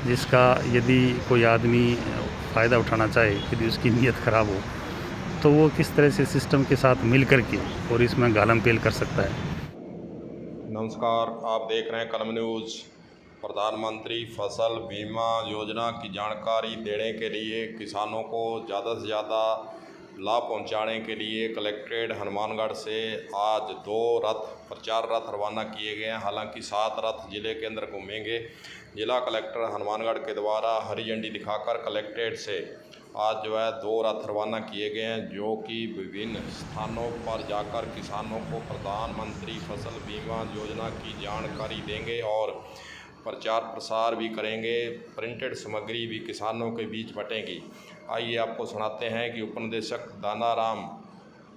जिसका यदि कोई आदमी फ़ायदा उठाना चाहे, यदि उसकी नीयत ख़राब हो, तो वो किस तरह से सिस्टम के साथ मिल कर के और इसमें घालम-पेल कर सकता है। नमस्कार, आप देख रहे हैं कलम न्यूज़। प्रधानमंत्री फसल बीमा योजना की जानकारी देने के लिए किसानों को ज़्यादा से ज़्यादा लाभ पहुंचाने के लिए कलेक्ट्रेट हनुमानगढ़ से आज 2 प्रचार रथ रवाना किए गए हैं। हालांकि 7 रथ जिले के अंदर घूमेंगे। जिला कलेक्टर हनुमानगढ़ के द्वारा हरी झंडी दिखाकर कलेक्ट्रेट से आज 2 रथ रवाना किए गए हैं, जो कि विभिन्न स्थानों पर जाकर किसानों को प्रधानमंत्री फसल बीमा योजना की जानकारी देंगे और प्रचार प्रसार भी करेंगे। प्रिंटेड सामग्री भी किसानों के बीच बटेंगी। आइए आपको सुनाते हैं कि उपनिदेशक दानाराम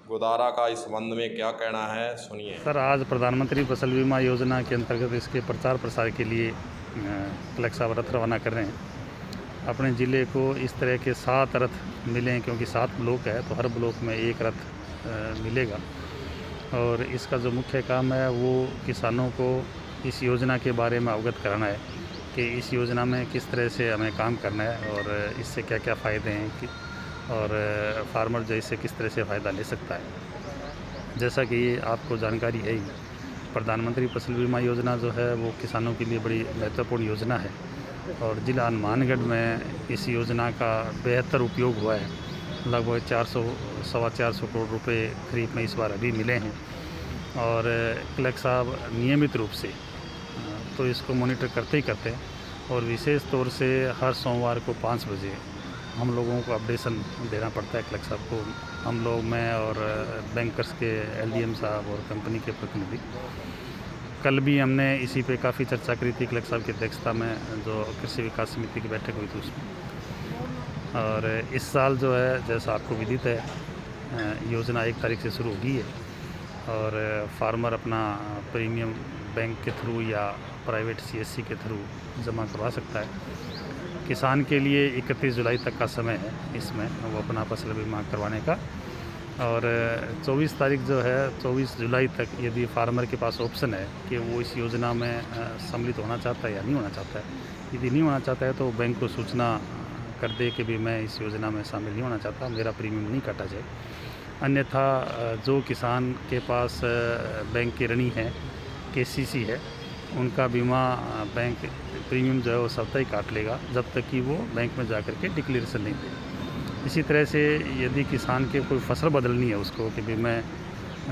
गोदारा का इस संबंध में क्या कहना है, सुनिए। सर, आज प्रधानमंत्री फसल बीमा योजना के अंतर्गत इसके प्रचार प्रसार के लिए कलेक्टर साहब रथ रवाना कर रहे हैं। अपने ज़िले को इस तरह के 7 रथ मिले हैं, क्योंकि 7 ब्लॉक है तो हर ब्लॉक में 1 रथ मिलेगा। और इसका जो मुख्य काम है वो किसानों को इस योजना के बारे में अवगत कराना है कि इस योजना में किस तरह से हमें काम करना है और इससे क्या क्या फ़ायदे हैं और फार्मर जो इससे किस तरह से फ़ायदा ले सकता है। जैसा कि आपको जानकारी है ही, प्रधानमंत्री फसल बीमा योजना जो है वो किसानों के लिए बड़ी महत्वपूर्ण योजना है और जिला हनुमानगढ़ में इस योजना का बेहतर उपयोग हुआ है। लगभग 400-425 करोड़ रुपए खरीफ में इस बार अभी मिले हैं और कलेक्टर साहब नियमित रूप से तो इसको मॉनिटर करते ही करते हैं और विशेष तौर से हर सोमवार को 5 बजे हम लोगों को अपडेशन देना पड़ता है कलेक्टर साहब को। हम लोग, मैं और बैंकर्स के LDM साहब और कंपनी के प्रतिनिधि, कल भी हमने इसी पे काफ़ी चर्चा करी थी कलेक्टर साहब की अध्यक्षता में, जो कृषि विकास समिति की बैठक हुई थी उसमें। और इस साल जो है, जैसा आपको विदित है, योजना 1 तारीख से शुरू होगी है और फार्मर अपना प्रीमियम बैंक के थ्रू या प्राइवेट CSC के थ्रू जमा करवा सकता है। किसान के लिए 31 जुलाई तक का समय है इसमें वो अपना फसल बीमा करवाने का। और 24 तारीख जो है, 24 जुलाई तक यदि फार्मर के पास ऑप्शन है कि वो इस योजना में सम्मिलित होना चाहता है या नहीं होना चाहता है। यदि नहीं होना चाहता है तो बैंक को सूचना कर दे कि भी मैं इस योजना में शामिल नहीं होना चाहता, मेरा प्रीमियम नहीं काटा जाए। अन्यथा जो किसान के पास बैंक की ऋणी है, KCC है, उनका बीमा बैंक प्रीमियम जो है वो सप्ताह ही काट लेगा जब तक कि वो बैंक में जाकर के डिक्लेरेशन नहीं दे। इसी तरह से यदि किसान के कोई फसल बदलनी है उसको कि भी मैं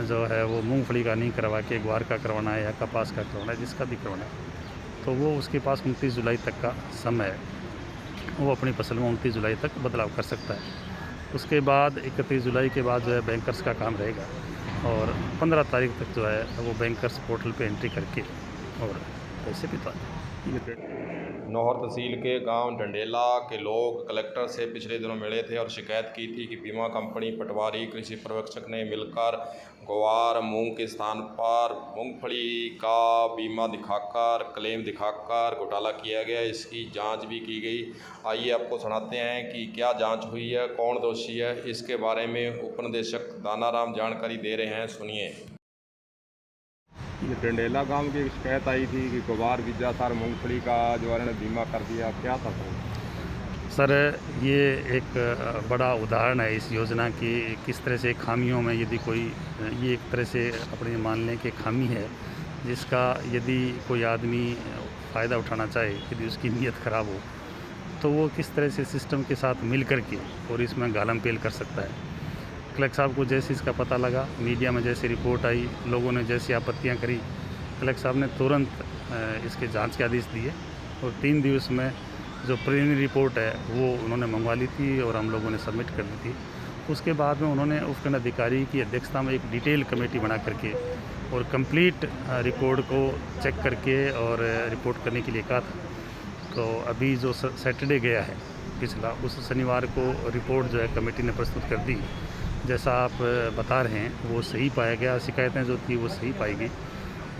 जो है वो मूंगफली का नहीं करवा के ग्वार का करवाना है या कपास का करवाना है, जिसका भी करवाना है, तो वो उसके पास 29 जुलाई तक का समय है। वो अपनी फसल में 29 जुलाई तक बदलाव कर सकता है। उसके बाद 31 जुलाई के बाद जो है बैंकर्स का काम रहेगा और 15 तारीख तक जो है वो बैंकर्स पोर्टल पे एंट्री करके और पैसे भिजवा दें। नौहर तहसील के गांव डंडेला के लोग कलेक्टर से पिछले दिनों मिले थे और शिकायत की थी कि बीमा कंपनी, पटवारी, कृषि पर्यवेक्षक ने मिलकर ग्वार, मूंग के स्थान पर मूंगफली का बीमा दिखाकर, क्लेम दिखाकर घोटाला किया गया। इसकी जांच भी की गई। आइए आपको सुनाते हैं कि क्या जांच हुई है, कौन दोषी है। इसके बारे में उपनिदेशक दानाराम जानकारी दे रहे हैं, सुनिए। ये डंडेला गांव की शिकायत आई थी कि ग्वार, बीजा सार, मूंगफली का जो है बीमा कर दिया, क्या था सर? ये एक बड़ा उदाहरण है इस योजना की, किस तरह से खामियों में यदि कोई, ये एक तरह से अपने मान लें कि खामी है जिसका यदि कोई आदमी फ़ायदा उठाना चाहे, यदि उसकी नीयत ख़राब हो, तो वो किस तरह से सिस्टम के साथ मिल कर के और इसमें घालम-पेल कर सकता है। कलेक्टर साहब को जैसे इसका पता लगा, मीडिया में जैसे रिपोर्ट आई, लोगों ने जैसी आपत्तियां करी, कलेक्टर साहब ने तुरंत इसके जांच के आदेश दिए और 3 दिवस में जो प्रीलिमिनरी रिपोर्ट है वो उन्होंने मंगवा ली थी और हम लोगों ने सबमिट कर दी थी। उसके बाद में उन्होंने उपखंड अधिकारी की अध्यक्षता में एक डिटेल कमेटी बना करके और कंप्लीट रिकॉर्ड को चेक करके और रिपोर्ट करने के लिए कहा था। तो अभी जो सैटरडे गया है पिछला, उस शनिवार को रिपोर्ट जो है कमेटी ने प्रस्तुत कर दी। जैसा आप बता रहे हैं वो सही पाया गया, शिकायतें जो थी वो सही पाई गई।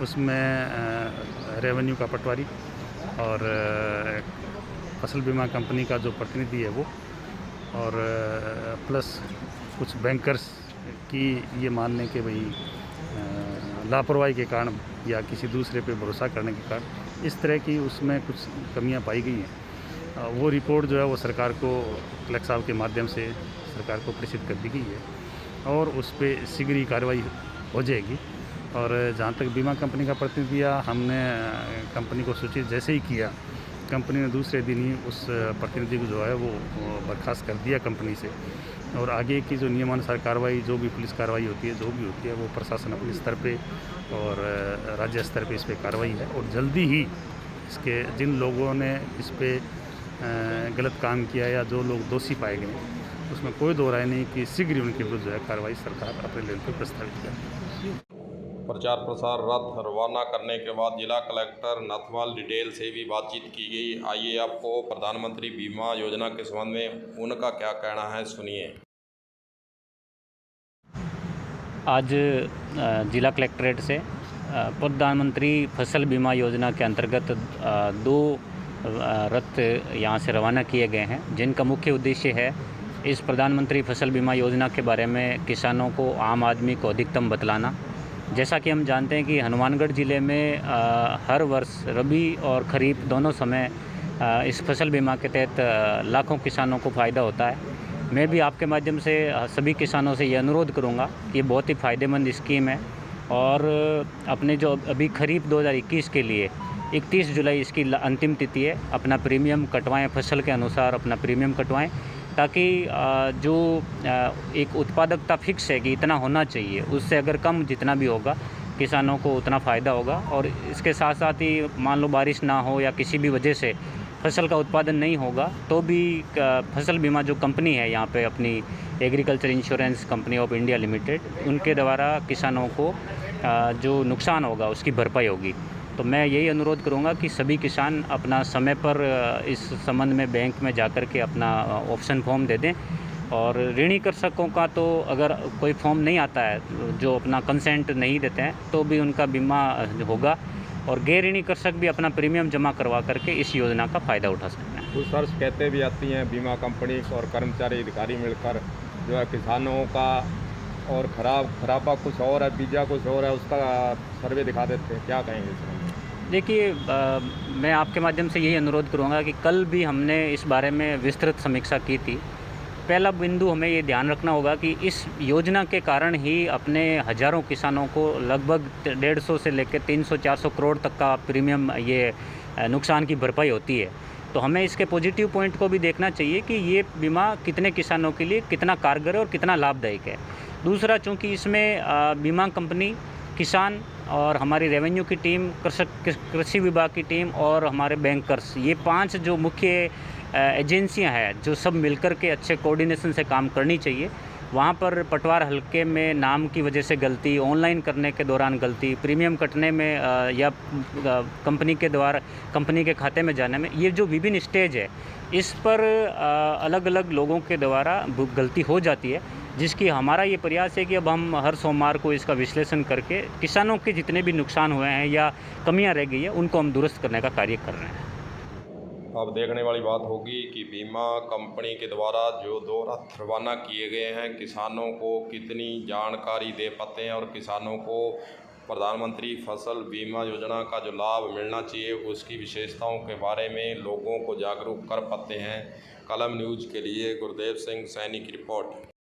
उसमें रेवेन्यू का पटवारी और फसल बीमा कंपनी का जो प्रतिनिधि है वो और प्लस कुछ बैंकर्स की ये मान लें कि भाई लापरवाही के कारण या किसी दूसरे पे भरोसा करने के कारण इस तरह की उसमें कुछ कमियां पाई गई हैं। वो रिपोर्ट जो है वो सरकार को कलेक्टर साहब के माध्यम से सरकार को प्रेषित कर दी गई है और उस पर शीघ्र ही कार्रवाई हो जाएगी। और जहाँ तक बीमा कंपनी का प्रतिनिधि दिया, हमने कंपनी को सूचित जैसे ही किया, कंपनी ने दूसरे दिन ही उस प्रतिनिधि को जो है वो बर्खास्त कर दिया कंपनी से। और आगे की जो नियमानुसार कार्रवाई, जो भी पुलिस कार्रवाई होती है, जो भी होती है, वो प्रशासन अपने स्तर पे और राज्य स्तर पे इस पर कार्रवाई है। और जल्दी ही इसके जिन लोगों ने इस पर गलत काम किया या जो लोग दोषी पाए गए, उसमें कोई दो राय नहीं कि शीघ्र उनके विरुद्ध जो है कार्रवाई सरकार अपने लेवल पर प्रस्तावित करेगी। प्रचार प्रसार रथ रवाना करने के बाद जिला कलेक्टर नथवाल डिटेल से भी बातचीत की गई। आइए आपको प्रधानमंत्री बीमा योजना के संबंध में उनका क्या कहना है, सुनिए। आज जिला कलेक्ट्रेट से प्रधानमंत्री फसल बीमा योजना के अंतर्गत 2 रथ यहाँ से रवाना किए गए हैं, जिनका मुख्य उद्देश्य है इस प्रधानमंत्री फसल बीमा योजना के बारे में किसानों को, आम आदमी को अधिकतम बतलाना। जैसा कि हम जानते हैं कि हनुमानगढ़ ज़िले में हर वर्ष रबी और खरीफ दोनों समय इस फसल बीमा के तहत लाखों किसानों को फ़ायदा होता है। मैं भी आपके माध्यम से सभी किसानों से ये अनुरोध करूंगा कि बहुत ही फ़ायदेमंद स्कीम है और अपने जो अभी खरीफ 2021 के लिए 31 जुलाई इसकी अंतिम तिथि है। अपना प्रीमियम कटवाएं, फसल के अनुसार अपना प्रीमियम कटवाएं, ताकि जो एक उत्पादकता फिक्स है कि इतना होना चाहिए, उससे अगर कम जितना भी होगा किसानों को उतना फ़ायदा होगा। और इसके साथ साथ ही मान लो बारिश ना हो या किसी भी वजह से फसल का उत्पादन नहीं होगा, तो भी फसल बीमा जो कंपनी है यहाँ पे अपनी agriculture insurance company of India limited, उनके द्वारा किसानों को जो नुकसान होगा उसकी भरपाई होगी। तो मैं यही अनुरोध करूँगा कि सभी किसान अपना समय पर इस संबंध में बैंक में जाकर के अपना ऑप्शन फॉर्म दे दें। और ऋणी कृषकों का तो अगर कोई फॉर्म नहीं आता है, जो अपना कंसेंट नहीं देते हैं, तो भी उनका बीमा होगा। और गैर ऋणी कृषक भी अपना प्रीमियम जमा करवा करके इस योजना का फ़ायदा उठा सकते हैं। कुछ सर्च कहते भी आती हैं बीमा कंपनी और कर्मचारी अधिकारी मिलकर जो है किसानों का, और खराबा कुछ और है, बीजा कुछ और है, उसका सर्वे दिखा देते हैं। क्या कहेंगे इसमें? देखिए, मैं आपके माध्यम से यही अनुरोध करूंगा कि कल भी हमने इस बारे में विस्तृत समीक्षा की थी। पहला बिंदु हमें ये ध्यान रखना होगा कि इस योजना के कारण ही अपने हज़ारों किसानों को लगभग 150 से लेकर 300-400 करोड़ तक का प्रीमियम, ये नुकसान की भरपाई होती है। तो हमें इसके पॉजिटिव पॉइंट को भी देखना चाहिए कि ये बीमा कितने किसानों के लिए कितना कारगर है और कितना लाभदायक है। दूसरा, चूँकि इसमें बीमा कंपनी, किसान और हमारी रेवेन्यू की टीम, कृषि विभाग की टीम और हमारे बैंकर्स, ये 5 जो मुख्य एजेंसियां हैं, जो सब मिलकर के अच्छे कोऑर्डिनेशन से काम करनी चाहिए। वहाँ पर पटवार हल्के में नाम की वजह से गलती, ऑनलाइन करने के दौरान गलती, प्रीमियम कटने में या कंपनी के द्वारा कंपनी के खाते में जाने में, ये जो विभिन्न स्टेज है, इस पर अलग अलग लोगों के द्वारा गलती हो जाती है, जिसकी हमारा ये प्रयास है कि अब हम हर सोमवार को इसका विश्लेषण करके किसानों के जितने भी नुकसान हुए हैं या कमियां रह गई है, उनको हम दुरुस्त करने का कार्य कर रहे हैं। अब देखने वाली बात होगी कि बीमा कंपनी के द्वारा जो 2 रथ रवाना किए गए हैं, किसानों को कितनी जानकारी दे पाते हैं और किसानों को प्रधानमंत्री फसल बीमा योजना का जो लाभ मिलना चाहिए उसकी विशेषताओं के बारे में लोगों को जागरूक कर पाते हैं। कलम न्यूज़ के लिए गुरदेव सिंह सैनी की रिपोर्ट।